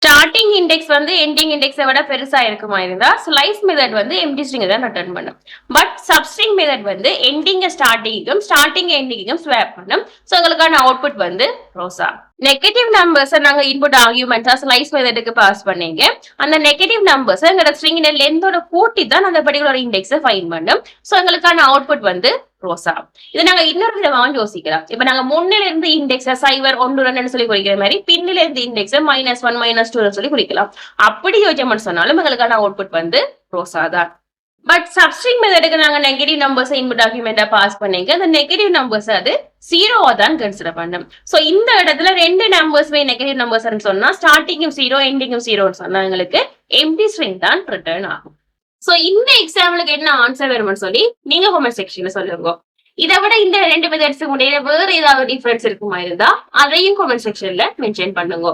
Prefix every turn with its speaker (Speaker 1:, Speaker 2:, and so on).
Speaker 1: Starting index வந்து ending இண்டெக்ஸை விட பெருசா இருக்குமா இருந்தா ஸ்லைஸ் மெத்தட் வந்து எம்டி ஸ்ட்ரிங் தான் ரிட்டர்ன் பண்ணும். பட் சப்ஸ்ட்ரிங் மெத்தட் வந்து எண்டிங் ஸ்டார்டிங்கும் ஸ்டார்டிங் எண்டிங்கும் ஸ்வாப் பண்ணும். ஸோ உங்களுக்கான அவுட்புட் வந்து ரோசா. நெகட்டிவ் நம்பர்ஸ் நாங்க இன்புட் ஆர்கியூமெண்ட்ஸா ஸ்லைஸ் மெத்தடுக்கு பாஸ் பண்ணீங்க. அந்த நெகட்டிவ் நம்பர்ஸ் எங்களோட ஸ்ட்ரிங் லென்த்தோட கூட்டி தான் அந்த பர்டிகுலர் இண்டெக்ஸை ஃபைண்ட் பண்ணும். ஸோ எங்களுக்கான அவுட்புட் வந்து ரோசா. இது நாங்க இன்னொரு விதமாக யோசிக்கலாம். இப்ப நாங்க முன்னில இருந்து இண்டெக்ஸ 0 1 2 சொல்லி குறிக்கிற மாதிரி பின்னில இருந்து இண்டெக்ஸ -1 -2 சொல்லி குறிக்கலாம். அப்படி யோசிச்சோம்னு சொன்னாலும் எங்களுக்கான அவுட்புட் வந்து ரோசா தான். பட் சப்ஸ்ட்ரிங் மெத்தடுக்கு நாங்க நெகட்டிவ் நம்பர்ஸ் இன்புட் டாக்குமெண்டா பாஸ் பண்ணீங்க. அந்த நெகட்டிவ் நம்பர்ஸ் அது 0 தான் கன்சிடர் பண்ணும். சோ இந்த இடத்துல ரெண்டு நம்பர்ஸ்மே நெகட்டிவ் நம்பர்ஸ் சொன்னா ஸ்டார்டிங்கும் 0 எண்டிங்கும் 0 சொன்னா எங்களுக்கு எம்டி ஸ்ட்ரிங் தான் ரிட்டர்ன் ஆகும். சோ இந்த எக்ஸாம்பிளுக்கு என்ன ஆன்சர் வரும்னு சொல்லி நீங்க கமெண்ட் செக்ஷன்ல சொல்லுங்க. இதை விட இந்த ரெண்டு மெத்தட்ஸுக்கு இடையில வேற ஏதாவது டிஃபரன்ஸ் இருக்குமா இருந்தா அதையும் கமெண்ட் செக்ஷன்ல மென்ஷன் பண்ணுங்க.